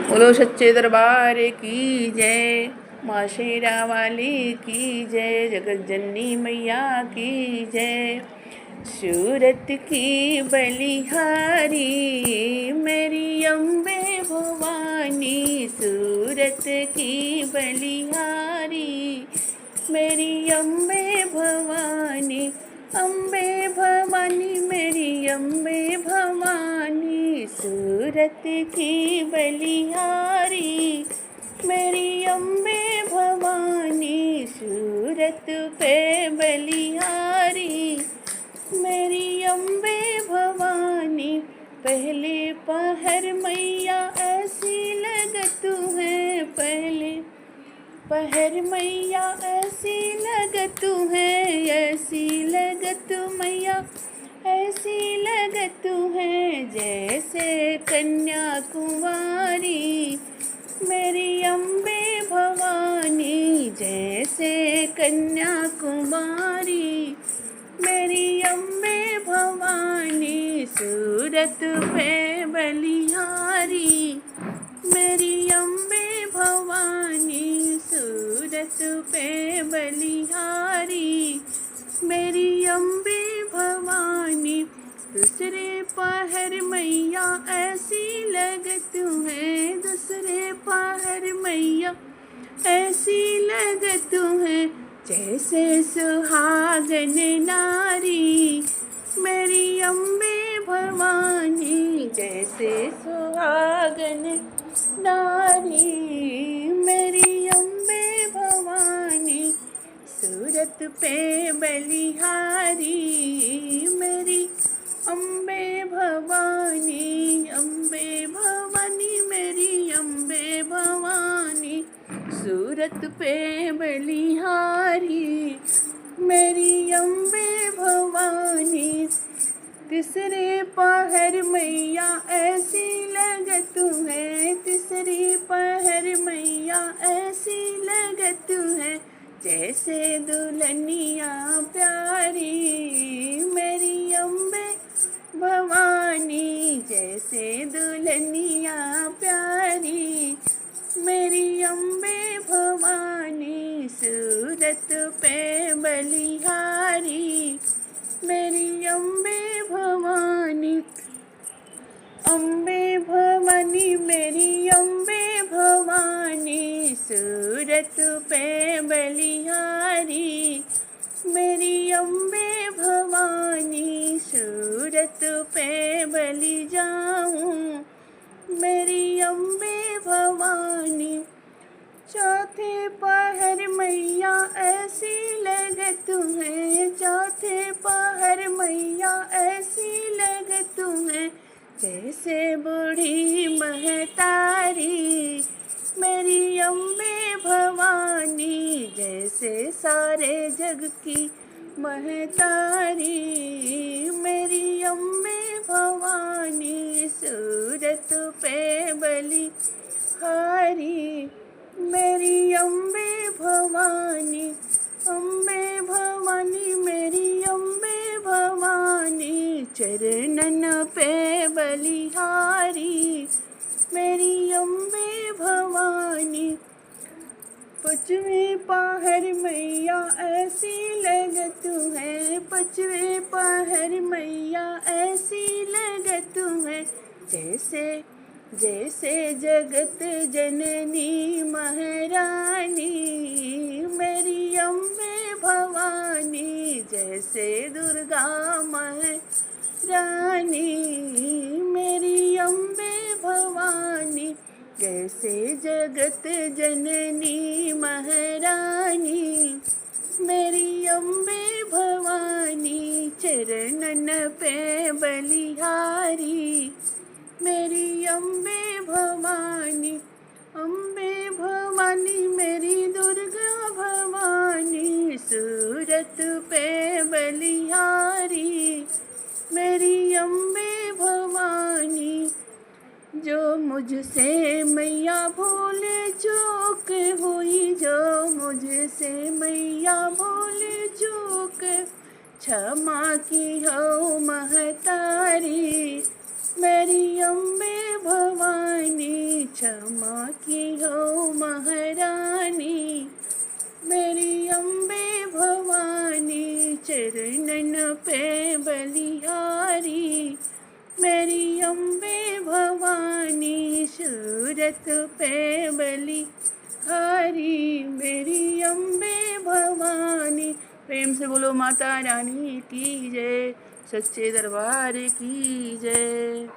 बोलो सच्चे दरबार की जय। माँ शेरा वाली की जय। जगत जननी मैया की जय। सूरत की बलिहारी मेरी अम्बे भवानी। सूरत की बलिहारी मेरी अम्बे भवानी। अम्बे भवानी मेरी अम्बे भवानी। सूरत की बलिहारी मेरी अम्बे भवानी। सूरत पे बलिहारी मेरी अम्बे भवानी। पहले पहर मैया ऐसी लगत है। पहले पहर मैया ऐसी लगत है। ऐसी लगत मैया ऐसी लगत है। जैसे कन्याकुमारी मेरी अम्बे भवानी। जैसे कन्याकुमारी मेरी अम्बे भवानी। सूरत पे बलिहारी मेरी अम्बे भवानी। सूरत पे बलिहारी मेरी अम्बे भवानी। दूसरे पहर मैया ऐसी लगत है। दूसरे पहर मैया ऐसी लगत है। जैसे सुहागन नारी मेरी अम्बे भवानी। जैसे सुहागन नारी मेरी अम्बे भवानी। सूरत पे बलिहारी मेरी अम्बे भवानी। अम्बे भवानी मेरी अम्बे भवानी। सूरत पे बलिहारी मेरी अम्बे भवानी। तीसरे पहर मैया ऐसी लगत है। तीसरी पहर मैया ऐसी लगत है। जैसे दुल्हनिया प्यारी मेरी अम्बे भवानी। जैसे दुल्हनिया प्यारी मेरी अम्बे भवानी। सूरत पे बलिहारी मेरी अम्बे भवानी। अम्बे भवानी मेरी अम्बे भवानी। सूरत पे बलिहारी मेरी अम्बे भवानी। सूरत पे बलि जाऊं मेरी अम्बे भवानी। चौथे पहर मैया ऐसी लगत है। चौथे पहर मैया ऐसी लगत है। जैसे बूढ़ी महतारी मेरी अम्बे भवानी। जैसे सारे जग की महतारी मेरी अम्बे भवानी। सूरत पे बलिहारी मेरी अम्बे भवानी। अम्बे भवानी मेरी अम्बे भवानी। चरणन पे बलिहारी मेरी अम्बे भवानी। पांचवें पहर मैया ऐसी लगत है। पांचवें पहर मैया ऐसी लगत है। जैसे जैसे जगत जननी महारानी मेरी अम्बे भवानी। जैसे दुर्गा महारानी मेरी अम्बे भवानी। जैसे जगत जननी महारानी मेरी अम्बे भवानी। चरणन पे बलिहारी मेरी अम्बे भवानी। अम्बे भवानी मेरी दुर्गा भवानी। सूरत पे बलिहारी मेरी अम्बे भवानी। जो मुझसे मैया भूल चूक हुई। जो मुझसे मैया भूल चूक क्षमा की हो महतारी मेरी अम्बे भवानी। क्षमा की हो महारानी, मेरी अम्बे भवानी चरणन पे बलिहारी, मेरी अम्बे भवानी सूरत पे बलिहारी, मेरी अम्बे भवानी। प्रेम से बोलो माता रानी की जय, सच्चे दरबार की जय।